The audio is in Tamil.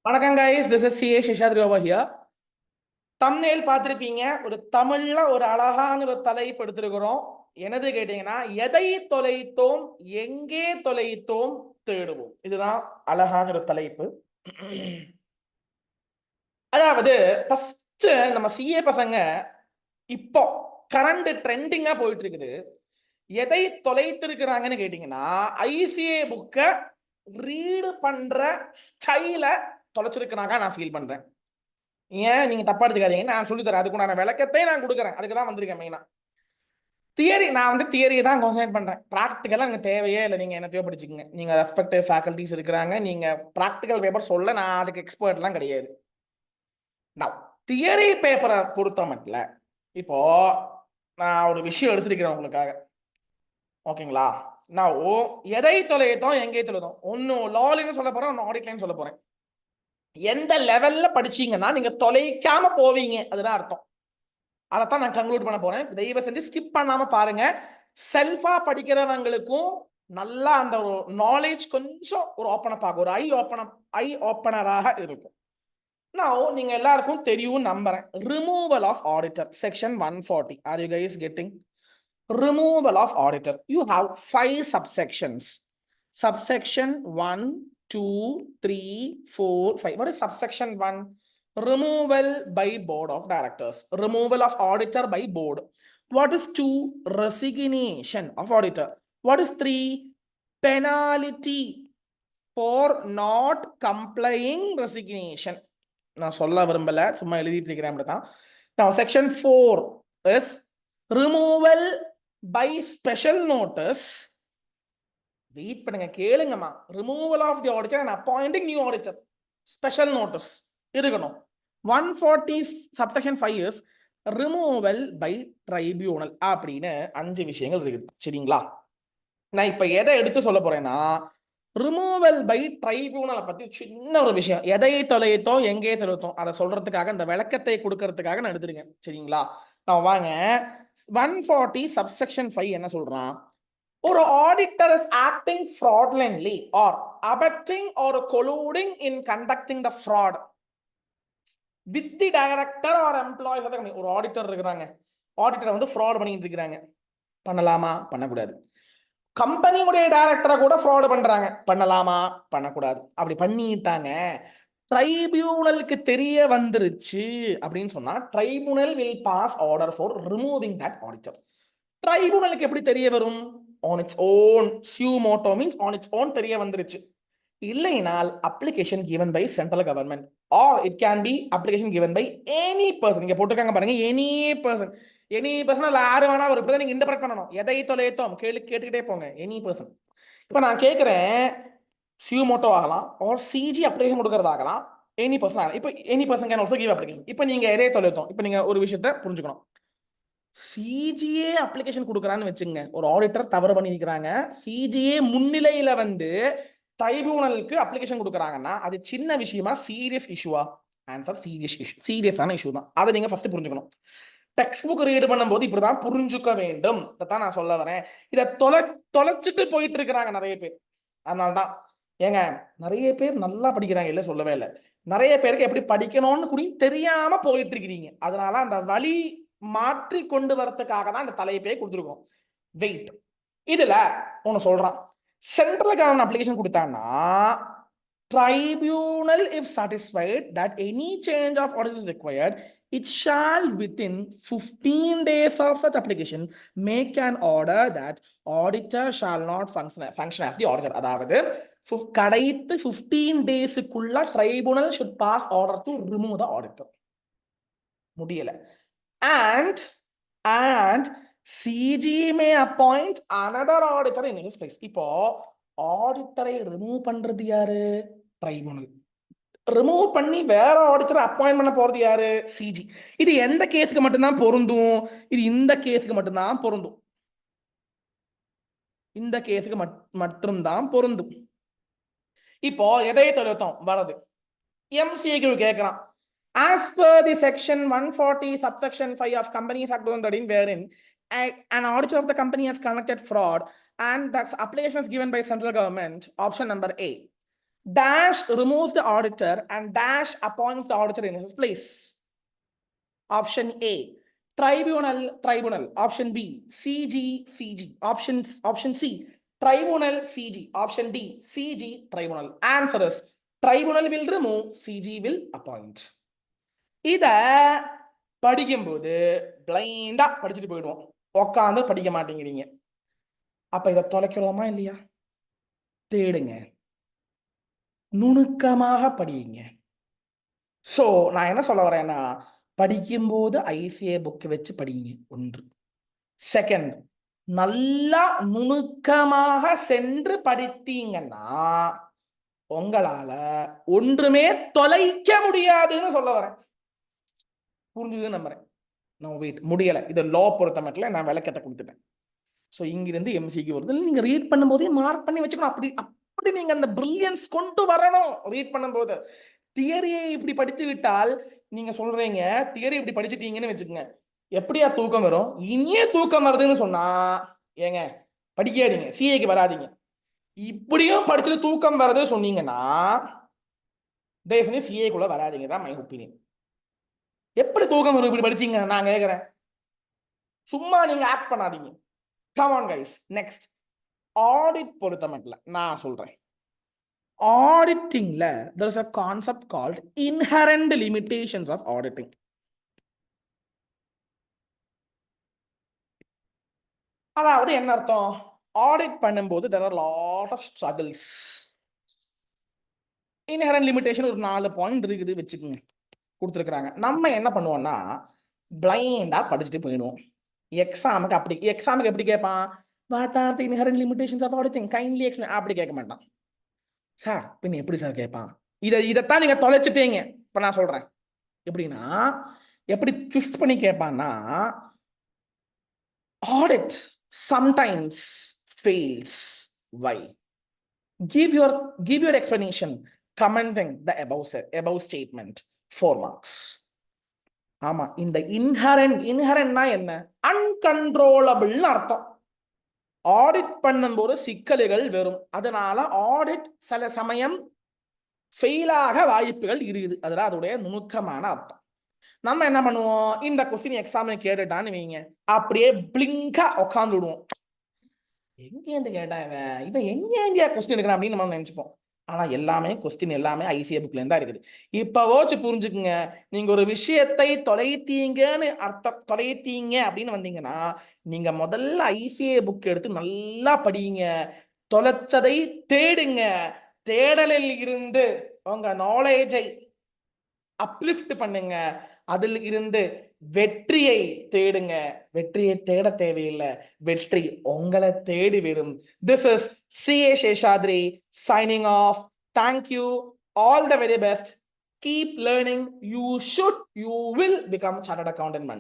வணக்கம் guys, this is CA Sheshadri over here. thumbnail பார்த்திருப்பீங்க. ஒரு தமிழ்ல ஒரு அழகான ஒரு தலைப்பு எடுத்திருக்கிறோம். என்னது கேட்டீங்கன்னா, எதை தொலைத்தோம், எங்கே தொலைத்தோம், தேடுவோம். இதுதான் அழகான ஒரு தலைப்பு. அதாவது ஃபர்ஸ்ட் நம்ம சிஏ பசங்க இப்போ கரண்ட் ட்ரெண்டிங்கா போயிட்டு இருக்குது. எதை தொலைத்திருக்கிறாங்கன்னு கேட்டீங்கன்னா, ஐசிஏ புக்கை ரீடு பண்ற ஸ்டைல தொலைச்சிருக்கிறாங்க. நான் ஃபீல் பண்றேன். ஏன் நீங்க தப்பா எடுத்துக்காதீங்க, நான் சொல்லி தரேன். அதுக்குண்டான விளக்கத்தை நான் கொடுக்குறேன். அதுக்கு தான் வந்திருக்கேன் மெயினா. தியரி நான் வந்து தியரியை தான் கான்சன்ட்ரேட் பண்றேன். ப்ராக்டிக்கலாக எனக்கு தேவையே இல்லை. நீங்க என்ன தேவைப்படுச்சிக்கங்க. நீங்க ரெஸ்பெக்டிவ் ஃபேக்கல்டிஸ் இருக்கிறாங்க. நீங்க ப்ராக்டிக்கல் பேப்பர் சொல்ல நான் அதுக்கு எக்ஸ்பர்ட்லாம் கிடையாது. நான் தியரி பேப்பரை பொறுத்த மட்டும் இப்போ நான் ஒரு விஷயம் எடுத்துருக்கிறேன் உங்களுக்காக. ஓகேங்களா? நான் எதை தொலைத்தோம், எங்கே தொலைத்தோம், ஒன்னும் லாலையும் சொல்ல போறேன், ஒன்னு ஆடிட்லையும் சொல்ல போறேன். எந்த லெவல்ல படிச்சீங்கன்னா நீங்க தொலைக்காம போவீங்க, அதுதான் அர்த்தம். அதைத்தான் நான் கன்க்ளூட் பண்ண போறேன். தயவு செஞ்சு ஸ்கிப் பண்ணாம பாருங்க. செல்ஃபா படிக்கிறவங்களுக்கும் நல்லா அந்த ஒரு நாலேஜ் கொஞ்சம் ஒரு ஓப்பன் அப் ஆகும், ஒரு ஐ ஓப்பனராக இருக்கும். நான் நீங்க எல்லாருக்கும் தெரியும் நம்புறேன். Removal of auditor section 140. Are you guys getting? Removal of auditor. You have 5 subsections. Subsection 1, 2, 3, 4, 5. What is subsection 1? Removal by board of directors. Removal of auditor by board. What is 2? Resignation of auditor. What is 3? Penalty for not complying resignation. நான் சொல்ல விரும்பல, சும்மா எழுதிட்டு இருக்கிறேன். Now section 4 is removal by special notice. Wait பண்ணுங்க, கேளுங்கம்மா. Removal of the auditor and appointing new auditor. Special notice இருக்கணும். 140 subsection 5 is removal by tribunal அப்படின்னு 5 விஷயங்கள் இருக்குது. சரிங்களா? நான் இப்ப எதை எடுத்து சொல்ல போறேன்னா, ரிமூவல் பை ட்ரைபியூனலை பத்தி சின்ன ஒரு விஷயம். எதை தொலைத்தோம், எங்கே தொலைத்தோம், அதை சொல்றதுக்காக, இந்த விளக்கத்தை கொடுக்கறதுக்காக நான் எடுத்துருக்கேன். சரிங்களா? நான் வாங்க 140 subsection 5 என்ன சொல்றான்? ஒரு auditor is acting fraudulently or abetting or colluding in conducting the fraud with the director or employees. ஒரு ஆடிட்டர் இருக்கிறாங்க, ஆடிட்டர் வந்து ஃப்ராட் பண்ணிட்டு இருக்கிறாங்க. பண்ணலாமா? பண்ணக்கூடாது. கம்பெனியுடைய டைரக்டரை கூட ஃப்ராட் பண்றாங்க. பண்ணலாமா? பண்ணக்கூடாது. அப்படி பண்ணிட்டாங்க, ட்ரைபியூனலுக்கு தெரிய வந்துருச்சு அப்படின்னு சொன்னா, tribunal will pass order for removing that auditor. ட்ரைபியூனலுக்கு எப்படி தெரிய வரும்? On its own. Suo motu means on its own தெரிய வந்துருச்சு. இல்லைனால் application given by central government or it can be application given by any person. இங்க போட்டிருக்காங்க பாருங்க, எனி பர்சன். எனி பர்சன் அதுல யாரு வேணா ஒரு இப்படி நீங்க இன்டர்பிரட் பண்ணணும். எதை தொலைத்தோம் கேட்டுக்கிட்டே போங்க. Any person. இப்போ நான் கேட்கிறேன், சியூமோட்டோ ஆகலாம் ஆர் சிஜி அப்ளிகேஷன் கொடுக்கறதாகலாம். எனி பர்சன் ஆகலாம். இப்போ any person can also give application. இப்போ நீங்க எதை தொலைத்தோம், இப்போ நீங்க ஒரு விஷயத்தை புரிஞ்சுக்கணும். சிஜிஏ அப்ளிகேஷன் கொடுக்குறான்னு வச்சுங்க, ஒரு ஆடிட்டர் தவறு பண்ணியிருக்கிறாங்க, சிஜிஏ முன்னிலையில வந்து ட்ரைபியூனலுக்கு அப்ளிகேஷன் கொடுக்குறாங்கன்னா அது சின்ன விஷயமா, சீரியஸ் இஷ்யூவா? Answer serious issue. சீரியஸான இஷ்யூ தான். அதை நீங்க ஃபர்ஸ்ட் புரிஞ்சுக்கணும். டெக்ஸ்ட் புக் ரீடு பண்ணும்போது இப்படிதான் புரிஞ்சுக்க வேண்டும். இதைத்தான் நான் சொல்ல வரேன். இதை தொலைச்சிட்டு போயிட்டு இருக்கிறாங்க நிறைய பேர். அதனால்தான் ஏங்க, நிறைய பேர் நல்லா படிக்கிறாங்க, இல்லை சொல்லவே இல்லை. நிறைய பேருக்கு எப்படி படிக்கணும்னு கூட தெரியாம போயிட்டு இருக்கிறீங்க. அதனால அந்த வழி மாற்றி கொண்டு வரதுக்காக தான் இந்த தலைப்பே கொடுத்துருக்கோம். வெயிட். இதுல ஒன்னு சொல்றான், சென்ட்ரல் கவர்மெண்ட் அப்ளிகேஷன் கொடுத்தான்னா, tribunal if satisfied that any change of order is required, it shall within 15 days of such application make an order that auditor shall not function as the auditor. அதாவது கடைத்து 15 daysக்குள்ள tribunal should pass order to remove the auditor. முடியல. and CG may appoint another auditor in his place. இப்போ ஆடிட்டரை ரிமூவ் பண்றது யாரு? ட்ரைபியூனல். ரிமூவ் பண்ணி வேற ஆடிட்டரை அப்பாயின்ட் பண்ண போறது யாரு? சிஜி. இது எந்த கேஸுக்கு மட்டும்தான் பொருந்தும்? இது இந்த கேஸுக்கு மட்டும்தான் பொருந்தும். இந்த கேஸுக்கு மட்டும்தான் பொருந்தும். இப்போ எதை தொலைத்தோம் வரது? MCQ கேட்கிறான். As per the section 140 subsection 5 of Companies Act 2013, wherein an auditor of the company has conducted fraud and the application is given by central government, option number A, dash removes the auditor and dash appoints the auditor in his place. Option A, tribunal. Option B, CG. Option C, tribunal CG. Option D, CG tribunal. Answer is tribunal will remove, CG will appoint. இத படிக்கும்போது பிளைண்டா படிச்சுட்டு போயிடுவோம், உட்காந்து படிக்க மாட்டேங்கிறீங்க. அப்ப இதை தொலைக்கலாமா இல்லையா? தேடுங்க, நுணுக்கமாக படியுங்க. ஸோ நான் என்ன சொல்ல வரேன்னா, படிக்கும்போது ஐசிஏ புக்கு வச்சு படிங்க. ஒன்று. செகண்ட், நல்லா நுணுக்கமாக சென்று படித்தீங்கன்னா உங்களால ஒன்றுமே தொலைக்க முடியாதுன்னு சொல்ல வரேன். புரிஞ்சுது நம்புறேன். நான் வெயிட் முடியலை, இது லா பொறுத்த மட்டும் நான் விளக்கத்தை கொடுத்துட்டேன். ஸோ இங்கிருந்து எம்சிக்கு வருது, நீங்க ரீட் பண்ணும்போதே மார்க் பண்ணி வச்சுக்கணும். அப்படி நீங்க அந்த பிரில்லியன்ஸ் கொண்டு வரணும் ரீட் பண்ணும்போது. தியரியை இப்படி படித்து விட்டால், நீங்க சொல்றீங்க தியரி இப்படி படிச்சுட்டீங்கன்னு வச்சுக்கோங்க, எப்படியா தூக்கம் வரும்? இனியே தூக்கம் வருதுன்னு சொன்னா ஏங்க படிக்காதீங்க, சிஏக்கு வராதிங்க. இப்படியும் படிச்சுட்டு தூக்கம் வருது சொன்னீங்கன்னா தயவு செஞ்சு சிஏக்குள்ள வராதிங்க தான் மை ஒப்பீனியன். எப்படி தூக்கம் வரும் இப்படி படிச்சீங்க நான் கேட்கிறேன். சும்மா நீங்க ஆக்ட் பண்ணாதீங்க. Come on guys, next. Audit பொறுத்த மட்டும் நான் சொல்றேன், auditingல there is a concept called inherent limitations of auditing. அதாவது என்ன அர்த்தம்? ஆடிட் பண்ணும்போது there are lot of struggles. inherent limitation ஒரு 4 பாயிண்ட் இருக்குது வச்சுக்கோங்க, கொடுத்துருக்காங்க. நம்ம என்ன பண்ணுவோம்னா பிளைண்டா படிச்சுட்டு போயிடுவோம். எக்ஸாமுக்கு எப்படி கேட்பான்? What are the inherent limitations of auditing? Kindly explain. அப்படி கேட்க மாட்டான் சார். பின்ன எப்படி சார் கேட்பான்? இதைத்தான் நீங்க தொலைச்சிட்டீங்க. இப்ப நான் சொல்றேன் எப்படின்னா, எப்படி ட்விஸ்ட் பண்ணி கேட்பான்னா, audit sometimes fails. Why? Give your explanation commenting the above statement. 4 marks. ஆமா, இந்த இன்ஹரண்ட்னா என்ன? அன்கண்ட்ரோலபிள் அர்த்தம். ஆடிட் பண்ணும்போது சிக்கல்கள் வரும், அதனால ஆடிட் சில சமயம் ஃபெயிலாக வாய்ப்புகள் இருக்குது. அதெல்லாம் அதோடைய நுணுக்கமான அர்த்தம். நம்ம என்ன பண்ணுவோம், இந்த கொஸ்டின் எக்ஸாம் கேட்டுட்டான்னு வைங்க, அப்படியே பிளிங்கா உட்காந்து விடுவோம். எங்கேருந்து கேட்டா இவன் எங்க கொஸ்டின் எடுக்கிறான் அப்படின்னு நம்ம நினைச்சுப்போம். ஆனா கொஸ்டின் எல்லாமே ஐசிஏ புக்ல இருந்தா இருக்குது. இப்போச்சு புரிஞ்சுக்குங்க, நீங்க ஒரு விஷயத்தை தொலைத்தீங்க அப்படின்னு வந்தீங்கன்னா, நீங்க முதல்ல ஐசிஏ புக் எடுத்து நல்லா படியுங்க, தொலைச்சதை தேடுங்க, தேடலில் இருந்து உங்க நாலேஜை அப்லிஃப்ட் பண்ணுங்க, அதில் இருந்து வெற்றியை தேடுங்க. வெற்றியை தேட தேவையில்லை, வெற்றி உங்களை தேடி வரும். This is CA Seshadri signing off. Thank you, all the very best. Keep learning. You will become chartered accountant.